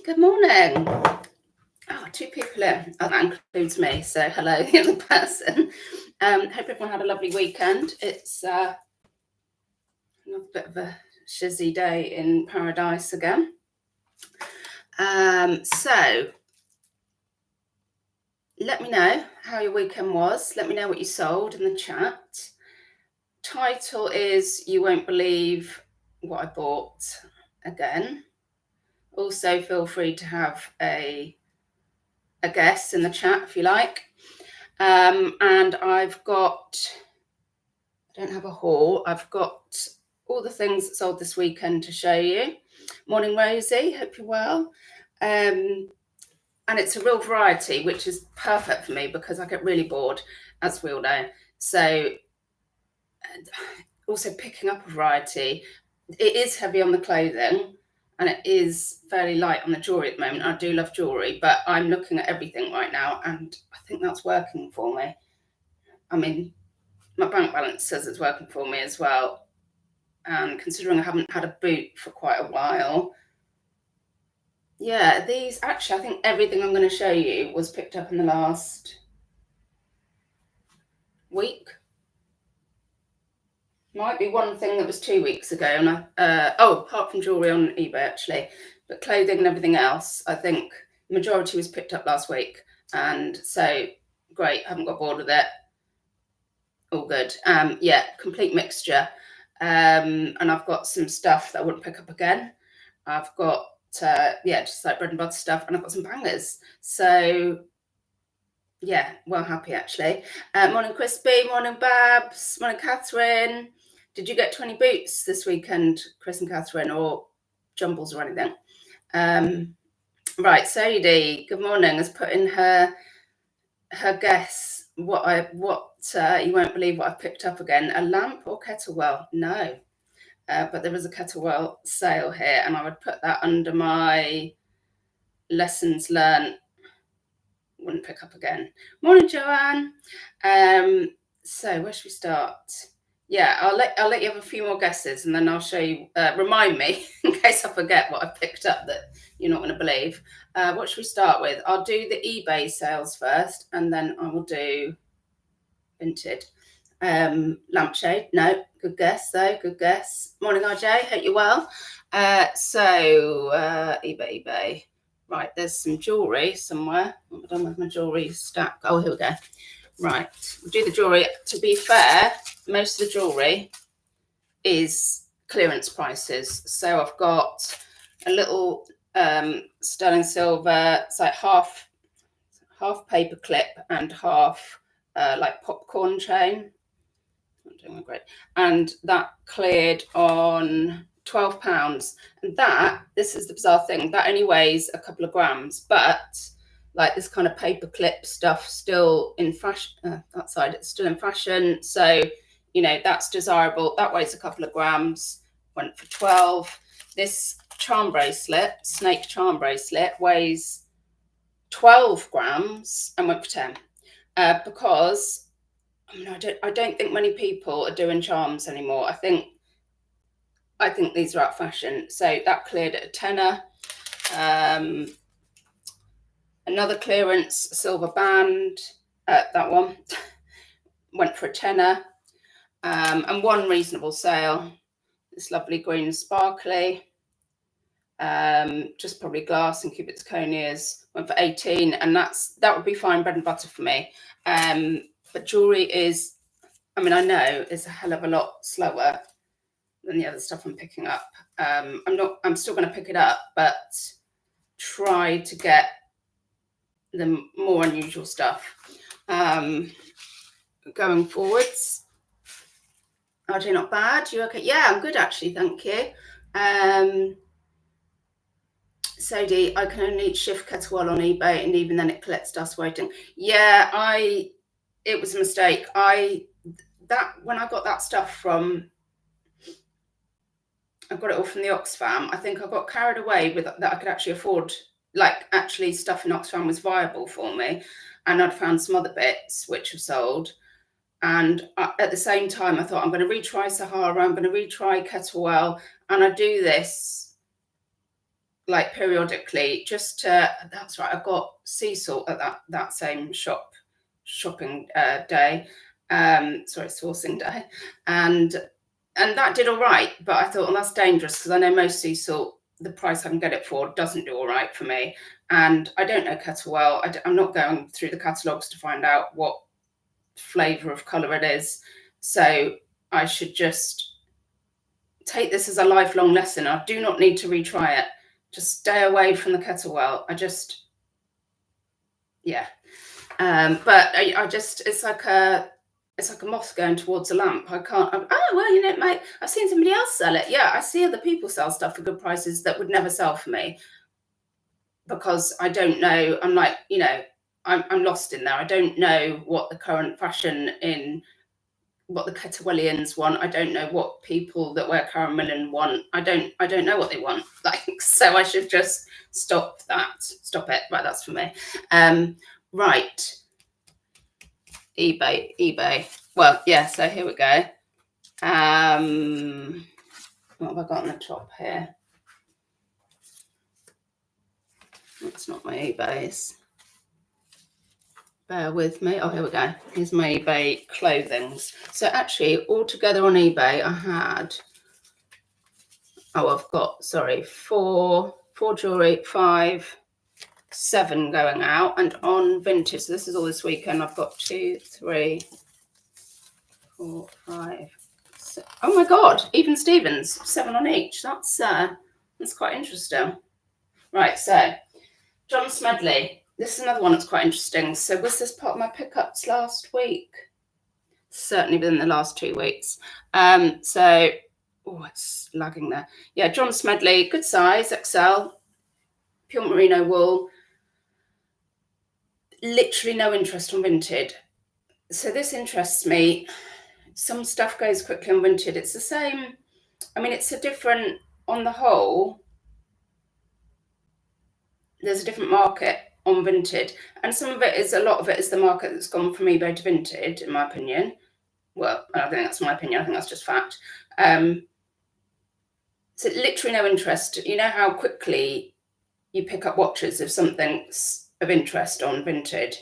Good morning. Oh, 2 people in. Oh, that includes me. So hello, the other person. Hope everyone had a lovely weekend. It's a bit of a shizzy day in paradise again. So let me know how your weekend was. Let me know what you sold in the chat. Title is You Won't Believe What I Bought Again. Also, feel free to have a guess in the chat if you like. And I've got, I don't have a haul, I've got all the things that sold this weekend to show you. Morning, Rosie, hope you're well. And it's a real variety, which is perfect for me because I get really bored, as we all know. So also picking up a variety, it is heavy on the clothing and it is fairly light on the jewelry at the moment. I do love jewelry, but I'm looking at everything right now and I think that's working for me. I mean, my bank balance says it's working for me as well. And considering I haven't had a boot for quite a while, yeah, these actually, I think everything I'm going to show you was picked up in the last week. Might be one thing that was 2 weeks ago, and apart from jewelry on eBay actually, but clothing and everything else, I think the majority was picked up last week, and so great, haven't got bored with it. All good. Yeah, complete mixture. And I've got some stuff that I wouldn't pick up again. I've got just like bread and butter stuff, and I've got some bangers. So yeah, well happy actually. Morning Crispy, morning Babs, morning Catherine. Did you get 20 boots this weekend, Chris and Catherine, or jumbles or anything? Right, Sadie, good morning, has put in her guess you won't believe what I've picked up again. A lamp or kettlewell? No. But there is a kettlewell sale here, and I would put that under my lessons learned. Wouldn't pick up again. Morning, Joanne. So where should we start? Yeah, I'll let you have a few more guesses, and then I'll show you. Remind me in case I forget what I picked up that you're not going to believe. What should we start with? I'll do the eBay sales first, and then I will do Vinted. Lampshade. No, good guess though. Good guess. Morning, RJ. Hope you're well. eBay. Right, there's some jewelry somewhere. What have I done with my jewelry stack? Oh, here we go. Right, we'll do the jewelry. To be fair, most of the jewelry is clearance prices. So I've got a little sterling silver. It's like half paper clip and half like popcorn chain. Not doing great. And that cleared on £12. And this is the bizarre thing, that only weighs a couple of grams, but like this kind of paper clip stuff still in fashion, that side it's still in fashion. So, you know, that's desirable. That weighs a couple of grams, went for 12. This charm bracelet, snake charm bracelet, weighs 12 grams and went for 10. Because I mean, I don't think many people are doing charms anymore. I think these are out of fashion. So that cleared at a tenner. Another clearance silver band, that one went for a tenner. And one reasonable sale, this lovely green sparkly, just probably glass and cubic zirconias, went for 18, and that would be fine bread and butter for me. But jewelry is, I mean, I know it's a hell of a lot slower than the other stuff I'm picking up. I'm still going to pick it up, but try to get the more unusual stuff going forwards. RJ, not bad. You okay? Yeah, I'm good actually, thank you. Sodi, I can only shift kettlewell on eBay, and even then it collects dust waiting. Yeah, it was a mistake. When I got that stuff from, I got it all from the Oxfam. I think I got carried away with that I could actually afford, like actually stuff in Oxfam was viable for me, and I'd found some other bits which have sold. And at the same time, I thought I'm going to retry Sahara, I'm going to retry kettlewell, and I do this like periodically, just to, that's right, I got sea salt at that same shopping day, sourcing day, and that did all right. But I thought, well, that's dangerous because I know most sea salt, the price I can get it for, doesn't do all right for me. And I don't know kettle well. I'm not going through the catalogues to find out what flavour of colour it is. So I should just take this as a lifelong lesson. I do not need to retry it. Just stay away from the kettle well. But I just, it's like a moth going towards a lamp. I can't, mate, I've seen somebody else sell it. Yeah, I see other people sell stuff for good prices that would never sell for me, because I don't know. I'm like, I'm lost in there. I don't know what the current fashion in, what the Kettlewellians want. I don't know what people that wear Caramellin want. I don't know what they want. Like, so I should just stop it. Right, that's for me. Right. eBay. Well, yeah, so here we go. What have I got on the top here? That's not my eBays. Bear with me. Oh, here we go. Here's my eBay clothings. So actually, altogether on eBay, I had, I've got, 4 jewelry, 5, 7 going out, and on Vinted, so this is all this weekend, I've got 2, 3, 4, 5, 6. Oh my God, even Stevens, 7 on each. That's quite interesting. Right, so John Smedley. This is another one that's quite interesting. So was this part of my pickups last week? Certainly within the last 2 weeks. It's lagging there. Yeah, John Smedley, good size, XL, pure merino wool. Literally no interest on Vinted. So this interests me. Some stuff goes quickly on Vinted. It's the same. I mean, it's a different, on the whole, there's a different market on Vinted, and a lot of it is the market that's gone from eBay to Vinted, in my opinion. Well, I don't think that's my opinion. I think that's just fact. So literally no interest. You know how quickly you pick up watches if something's of interest on Vinted?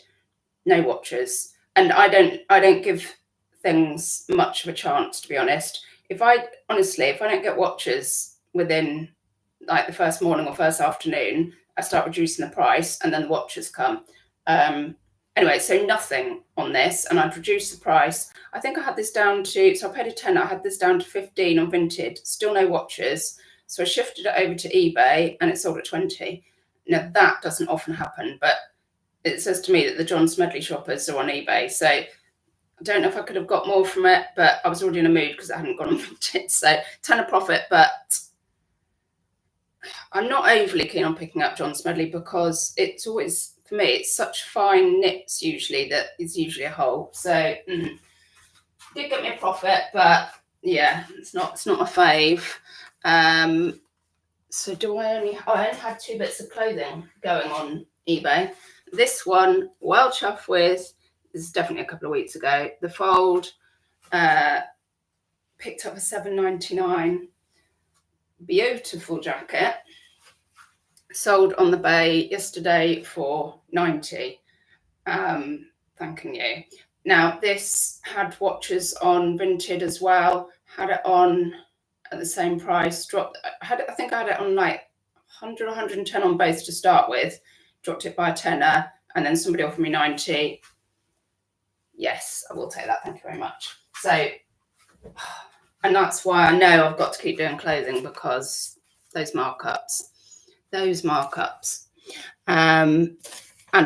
No watches. And I don't give things much of a chance, to be honest. If I don't get watches within like the first morning or first afternoon, I start reducing the price, and then the watches come. Anyway, so nothing on this, and I'd reduce the price. I think I had this down to, so I paid a £10, I had this down to 15 on Vinted, still no watches. So I shifted it over to eBay and it sold at 20. Now that doesn't often happen, but it says to me that the John Smedley shoppers are on eBay. So I don't know if I could have got more from it, but I was already in a mood because I hadn't gone on Vinted. So ton of profit, but I'm not overly keen on picking up John Smedley because it's always, for me, it's such fine knits usually that is usually a hole. So did get me a profit, but yeah, it's not my fave. So I only had 2 bits of clothing going on eBay. This one, well chuffed with. This is definitely a couple of weeks ago. The Fold, picked up a $7.99 beautiful jacket. Sold on the Bay yesterday for $90. Thanking you. Now this had watches on Vinted as well. Had it on at the same price. I think I had it on like 100 or 110 on both to start with. Dropped it by a tenner, and then somebody offered me 90. Yes, I will take that. Thank you very much. So, and that's why I know I've got to keep doing clothing, because those markups. And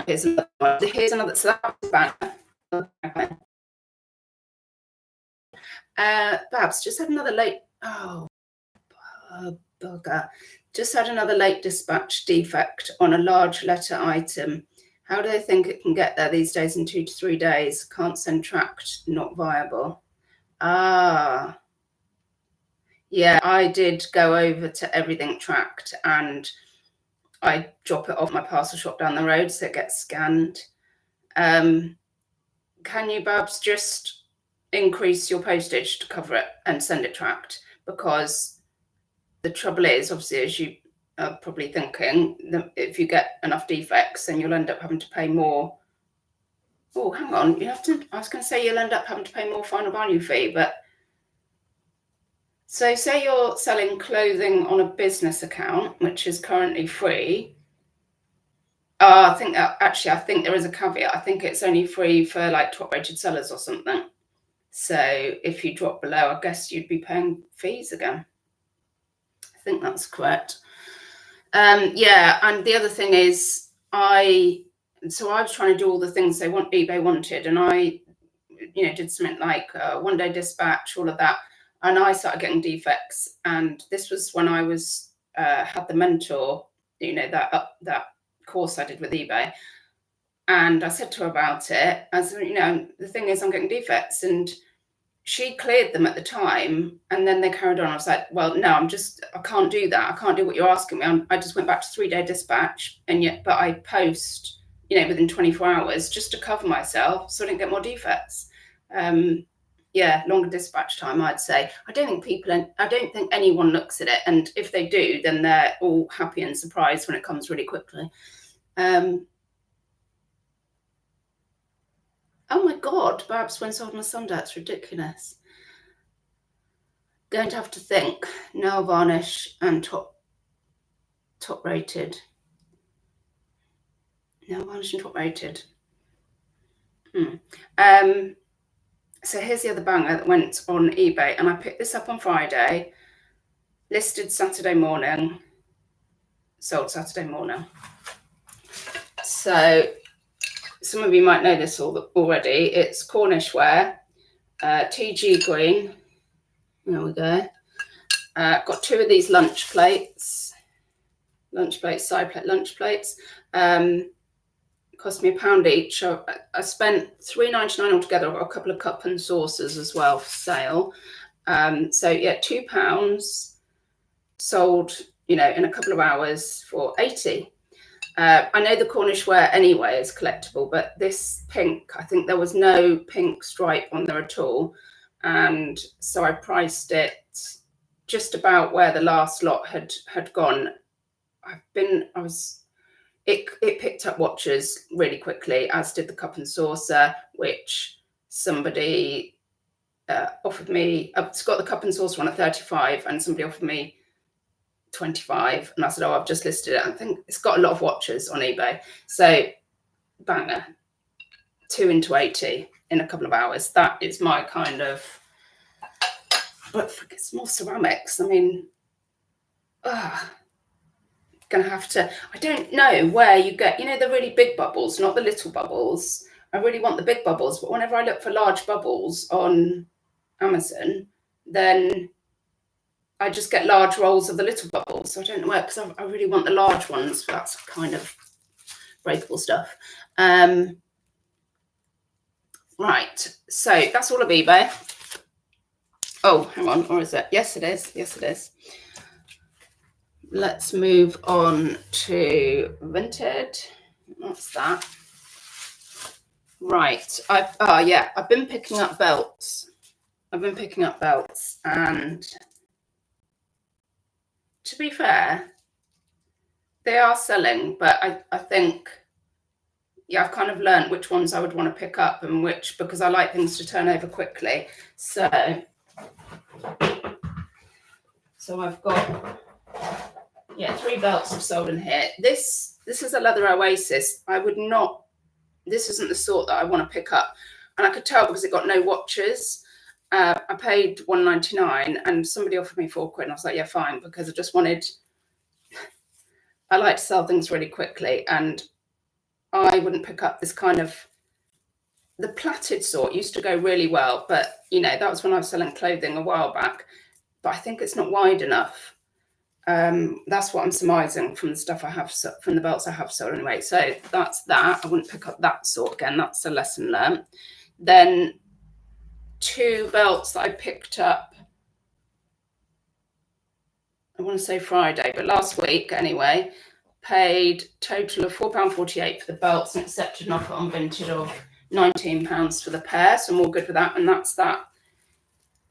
here's another one. Here's another. So that's banner. Babs just had another late. Oh, bugger! Just had another late dispatch defect on a large letter item. How do they think it can get there these days in 2 to 3 days? Can't send tracked. Not viable. Yeah, I did go over to everything tracked, and I drop it off my parcel shop down the road so it gets scanned. Can you, Babs, just increase your postage to cover it and send it tracked? Because the trouble is, obviously, are probably thinking that if you get enough defects, then you'll end up having to pay more. Oh, hang on. I was going to say you'll end up having to pay more final value fee, but so say you're selling clothing on a business account, which is currently free. I think there is a caveat. I think it's only free for like top rated sellers or something. So if you drop below, I guess you'd be paying fees again. I think that's correct. Yeah, and the other thing is I was trying to do all the things eBay wanted, and I did something like 1-day dispatch, all of that, and I started getting defects. And this was when I was had the mentor, that course I did with eBay, and I said to her about it. I said, the thing is, I'm getting defects, and she cleared them at the time, and then they carried on. I was like, well, no, I can't do that. I can't do what you're asking me. I just went back to 3-day dispatch, but I post, within 24 hours just to cover myself so I didn't get more defects. Longer dispatch time, I'd say. I don't think anyone looks at it. And if they do, then they're all happy and surprised when it comes really quickly. Oh my God, Babs, when sold on a Sunday, it's ridiculous. Going to have to think. Nail varnish and top rated. Nail varnish and top rated. So here's the other banger that went on eBay, and I picked this up on Friday, listed Saturday morning, sold Saturday morning. So some of you might know this already. It's Cornish ware, TG green. There we go. Got 2 of these lunch plates, side plate lunch plates. Cost me £1 each. I spent £3.99 altogether. I've got a couple of cup and saucers as well for sale. So yeah, £2 sold, in a couple of hours for 80. I know the Cornish ware anyway is collectible, but this pink, I think there was no pink stripe on there at all. And so I priced it just about where the last lot had gone. It picked up watches really quickly, as did the cup and saucer, which somebody offered me. It's got the cup and saucer on at 35, and somebody offered me 25, and I said, I've just listed it. I think it's got a lot of watches on eBay. So banger, 2 into 80 in a couple of hours. That is my kind of, but it's more ceramics. I mean, gonna have to, I don't know where you get, the really big bubbles, not the little bubbles. I really want the big bubbles, but whenever I look for large bubbles on Amazon, then I just get large rolls of the little bubbles. So I don't know where, because I really want the large ones. That's kind of breakable stuff. Right, so that's all of eBay. Oh, hang on, or is it? Yes, it is. Yes, it is. Let's move on to Vinted. What's that? Right. I've been picking up belts. And to be fair, they are selling, but I think, I've kind of learned which ones I would want to pick up and which, because I like things to turn over quickly. So I've got 3 belts I've sold in here. This is a leather oasis. This isn't the sort that I want to pick up. And I could tell because it got no watches. I paid £1.99 and somebody offered me £4, and I was like, yeah, fine, because I like to sell things really quickly, and I wouldn't pick up this kind of, the plaited sort used to go really well, but that was when I was selling clothing a while back, but I think it's not wide enough. That's what I'm surmising from the stuff I have, from the belts I have sold anyway. So that's that. I wouldn't pick up that sort again. That's a lesson learned. Then 2 belts that I picked up, I want to say Friday, but last week anyway, paid total of £4.48 for the belts and accepted an offer on Vinted of £19 for the pair. So I'm all good with that. And that's that.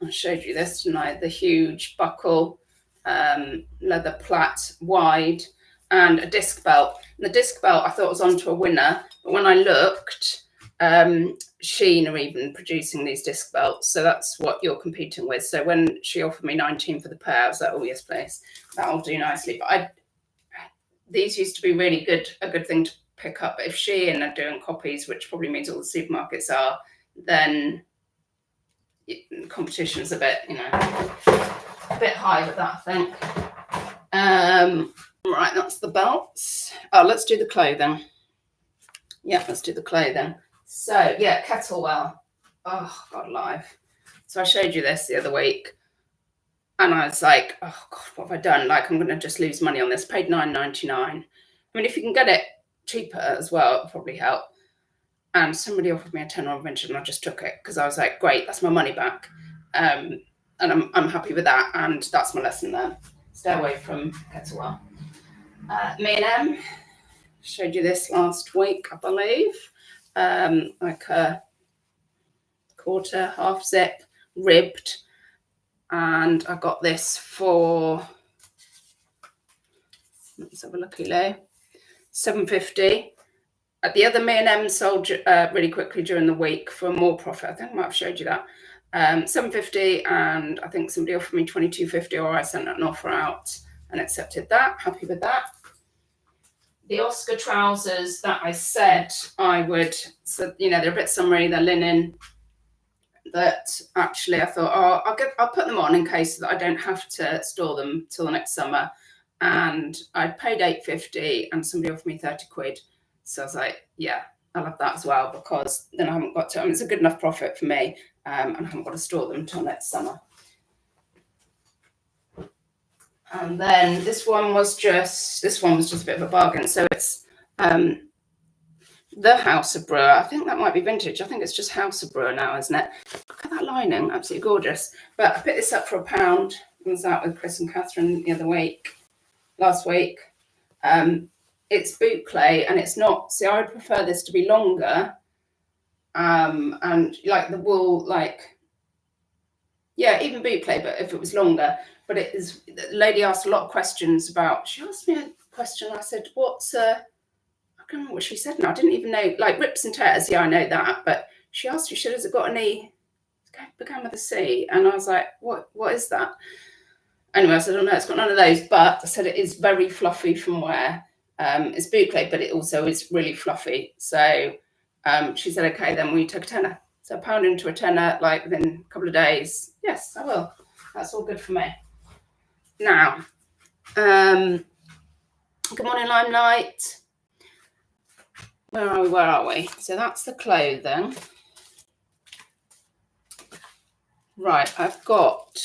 I showed you this tonight, the huge buckle leather plait wide, and a disc belt. And the disc belt I thought was onto a winner, but when I looked, Shein are even producing these disc belts, so that's what you're competing with. So when she offered me 19 for the pair, I was like, oh yes please, that'll do nicely. But these used to be really good, a good thing to pick up. But if Shein are doing copies, which probably means all the supermarkets are, then competition's a bit, a bit high with that, I think. Right, that's the belts. Oh, let's do the clothing. Yeah, let's do the clothing. So yeah, kettlewell. Oh God, alive. So I showed you this the other week, and I was like, oh God, what have I done? Like, I'm going to just lose money on this. Paid £9.99. I mean, if you can get it cheaper as well, it'll probably help. And somebody offered me a tenner on Vinted, and I just took it because I was like, great, that's my money back. And I'm happy with that. And that's my lesson there. Stay away from kettlewell. M&M, showed you this last week, I believe. Like a quarter, half zip, ribbed. And I got this for, let's have a looky low, £7.50. The other M&M sold really quickly during the week for more profit. I think I might have showed you that. £7.50, and I think somebody offered me £22.50, or I sent an offer out and accepted that. Happy with that. The Oscar trousers that I said I would, so they're a bit summery, they're linen. That actually I thought, I'll put them on in case that I don't have to store them till the next summer. And I paid £8.50, and somebody offered me 30 quid. So I was like, yeah, I'll have that as well, because then I haven't got to, it's a good enough profit for me, and I haven't got to store them until next summer. And then this one was just a bit of a bargain. So it's the House of Brewer. I think that might be vintage. I think it's just House of Brewer now, isn't it? Look at that lining, absolutely gorgeous. But I picked this up for £1. I was out with Chris and Catherine last week. It's boucle, and it's not, see, I would prefer this to be longer, and like the wool, like, yeah, even boucle, but if it was longer. But it is, the lady asked a lot of questions about, she asked me a question, I said, I can't remember what she said now, I didn't even know, like rips and tears, yeah, I know that, but she asked me, has it got any, began with a C, and I was like, what is that? Anyway, I said, oh no, it's got none of those, but I said it is very fluffy from wear. It's boucle, but it also is really fluffy. So she said, okay, then will you take a tenner? So £1 into a tenner, like within a couple of days. Yes, I will. That's all good for me. Now, good morning, Limelight. Where are we? So that's the clothing. Right, I've got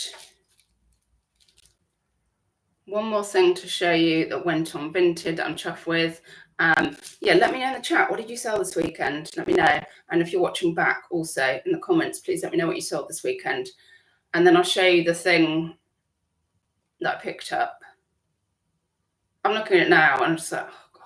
one more thing to show you that went on Vinted that I'm chuffed with. Yeah, let me know in the chat, what did you sell this weekend? Let me know. And if you're watching back also in the comments, please let me know what you sold this weekend. And then I'll show you the thing that I picked up. I'm looking at it now and I'm just like, oh God,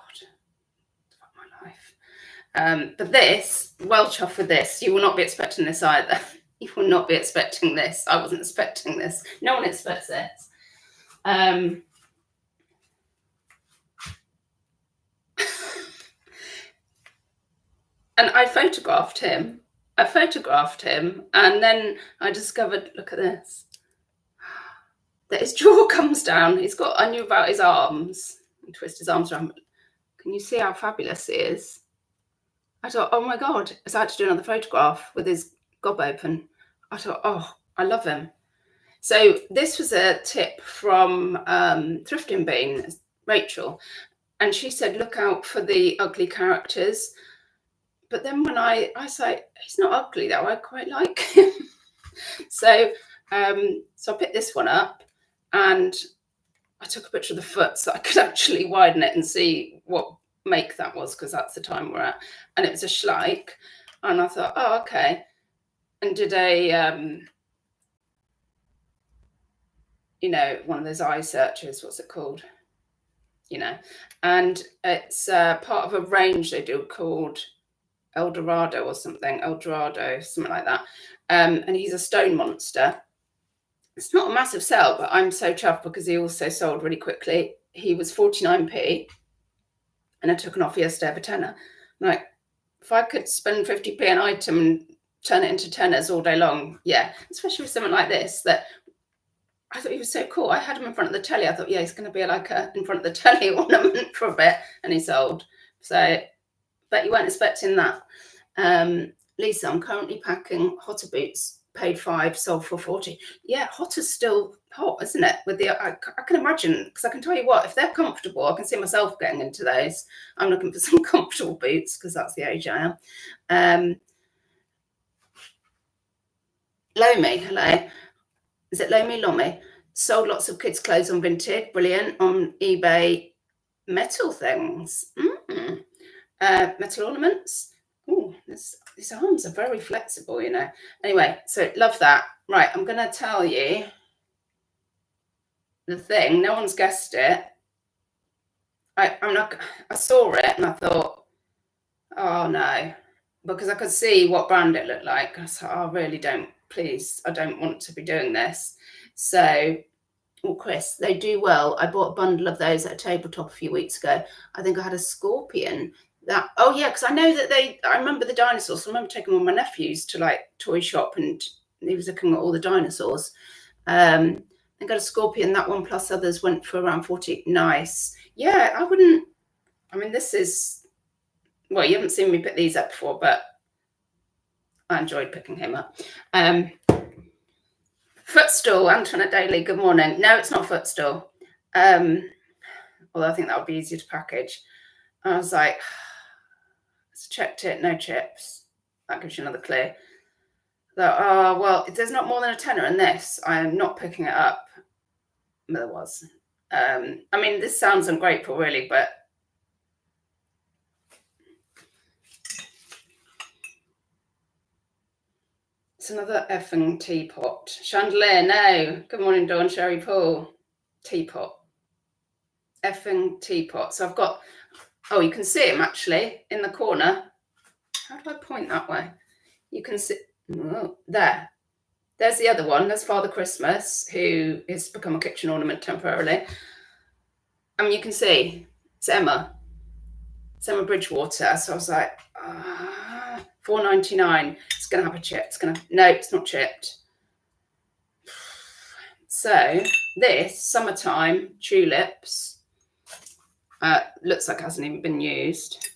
fuck my life. But this, well chuffed with this. You will not be expecting this either. You will not be expecting this. I wasn't expecting this. No one expects this. And I photographed him. And then I discovered, look at this, that his jaw comes down. I knew about his arms, and twist his arms around. Can you see how fabulous he is? I thought, oh my God, I had to do another photograph with his gob open. I thought, oh, I love him. So this was a tip from Thrifting Bean, Rachel, and she said, look out for the ugly characters. But then when I was like, he's not ugly though, I quite like him. So I picked this one up, and I took a picture of the foot so I could actually widen it and see what make that was, because that's the time we're at. And it was a Schleich, and I thought, oh, okay. And did a, one of those eye searches, what's it called? And it's part of a range they do called Eldorado or something, something like that. And he's a stone monster. It's not a massive sell, but I'm so chuffed because he also sold really quickly. He was 49p and I took an offer yesterday of a tenner. Like, if I could spend 50p an item and turn it into tenners all day long, yeah, especially with something like this that I thought he was so cool. I had him in front of the telly. I thought, yeah, he's going to be like a in front of the telly ornament for a bit, and he sold. So, but you weren't expecting that. Lisa, I'm currently packing Hotter boots. Paid 5, sold for 40. Yeah, Hotter's still hot, isn't it? With the I can imagine, because I can tell you what, if they're comfortable, I can see myself getting into those. I'm looking for some comfortable boots because that's the age I am. Lomi, hello. Is it Lomi? Lomi. Sold lots of kids' clothes on Vinted. Brilliant. On eBay, metal things. Metal ornaments. Oh, these arms are very flexible, you know. Anyway, so love that. Right, I'm going to tell you the thing. No one's guessed it. I saw it and I thought, oh no, because I could see what brand it looked like. I thought, oh, I really don't, please, I don't want to be doing this. So, Chris, they do well. I bought a bundle of those at a tabletop a few weeks ago. I think I had a scorpion. Oh yeah, because I know that I remember the dinosaurs. I remember taking all my nephews to like toy shop and he was looking at all the dinosaurs. I got a scorpion. That one plus others went for around 40. Nice. Yeah, this is, well, you haven't seen me pick these up before, but I enjoyed picking him up. Footstool, Antoinette Daly, good morning. No, it's not footstool. Although I think that would be easier to package. I was like, checked it, no chips. That gives you another clue. So, well, if there's not more than a tenner in this, I am not picking it up. There was. This sounds ungrateful, really, but it's another effing teapot. Chandelier, no. Good morning, Dawn, Sherry, Paul. Teapot. Effing teapot. So I've got, oh, you can see him actually in the corner. How do I point that way? You can see, there. There's the other one. There's Father Christmas, who has become a kitchen ornament temporarily. You can see it's Emma. It's Emma Bridgewater. So I was like, $4.99. It's going to have a chip. No, it's not chipped. So this summertime tulips looks like it hasn't even been used.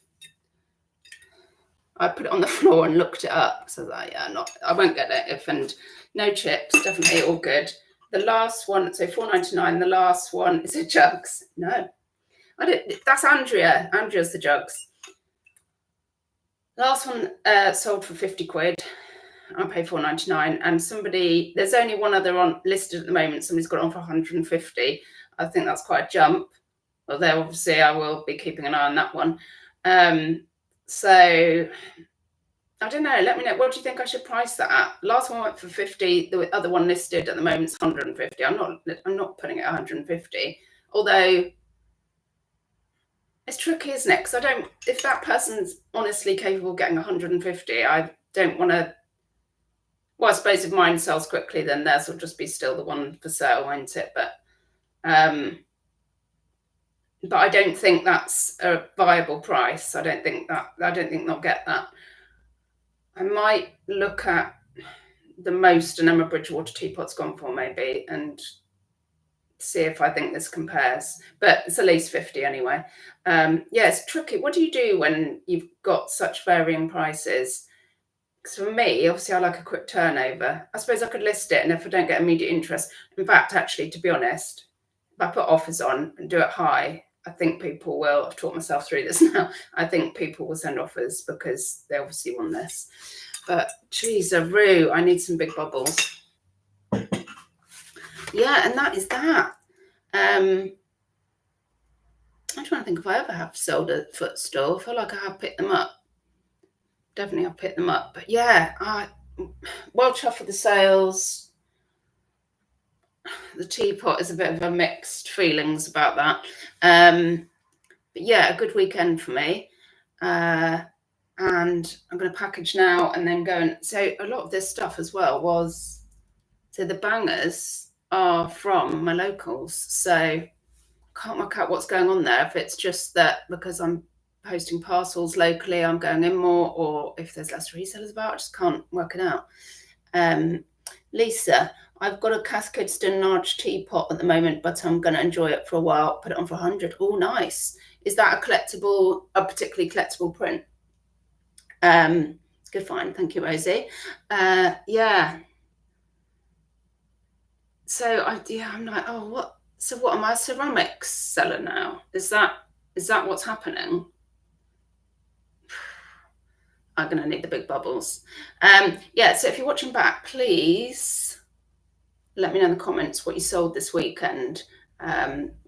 I put it on the floor and looked it up. So I was like, yeah, I won't get it. And no chips, definitely all good. The last one, so $4.99. The last one is a jugs. No, I didn't. That's Andrea. Andrea's the jugs. Last one sold for 50 quid. I paid $4.99. And there's only one other on listed at the moment. Somebody's got it on for 150. I think that's quite a jump. Although obviously I will be keeping an eye on that one. So I don't know. Let me know. What do you think I should price that at? Last one went for 50. The other one listed at the moment is 150. I'm not putting it at 150. Although it's tricky, isn't it? Because if that person's honestly capable of getting 150, I don't want to. Well, I suppose if mine sells quickly, then theirs will just be still the one for sale, won't it? But I don't think that's a viable price. I don't think they'll get that. I might look at the most an Emma Bridgewater teapot's gone for, maybe, and see if I think this compares. But it's at least 50 anyway. Yeah, it's tricky. What do you do when you've got such varying prices? Because for me, obviously, I like a quick turnover. I suppose I could list it, and if I don't get immediate interest, in fact, actually, to be honest, if I put offers on and do it high, I think people will. I've taught myself through this now. I think people will send offers because they obviously want this. But geez, a roo, I need some big bubbles. Yeah, and that is that. I'm trying to think if I ever have sold a footstool. I feel like I have picked them up. Definitely I've picked them up. But yeah, well chuffed with the sales. The teapot is a bit of a mixed feelings about that. But yeah, a good weekend for me. And I'm going to package now and then go. And so a lot of this stuff as well was, so the bangers, are from my locals. So I can't work out what's going on there. If it's just that because I'm posting parcels locally, I'm going in more, or if there's less resellers about, I just can't work it out. Lisa, I've got a Cascade Stone large teapot at the moment, but I'm going to enjoy it for a while. Put it on for 100. Oh, nice. Is that a particularly collectible print? Good find. Thank you, Rosie. Yeah. So I'm like, oh, what? So what am I, a ceramics seller now? Is that what's happening? I'm going to need the big bubbles. Yeah, so if you're watching back, please let me know in the comments what you sold this weekend.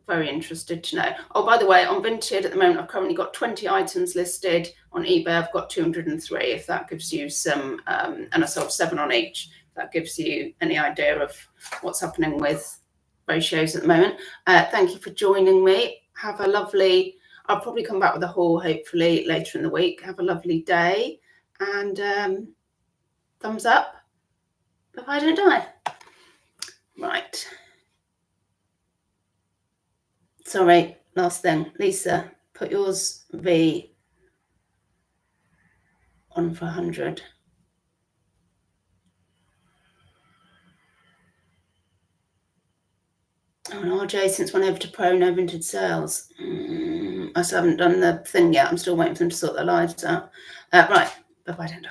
Very interested to know. Oh, by the way, on Vinted at the moment, I've currently got 20 items listed. On eBay, I've got 203, if that gives you some, and I sold 7 on each. That gives you any idea of what's happening with ratios at the moment. Thank you for joining me. Have a lovely, I'll probably come back with a haul hopefully later in the week. Have a lovely day, and thumbs up if I don't die. Right. Sorry, last thing. Lisa, put yours V on for 100. Oh, and RJ, since went over to Pro, no Vinted sales. I still haven't done the thing yet. I'm still waiting for them to sort their lives out. Right. Bye-bye, don't die.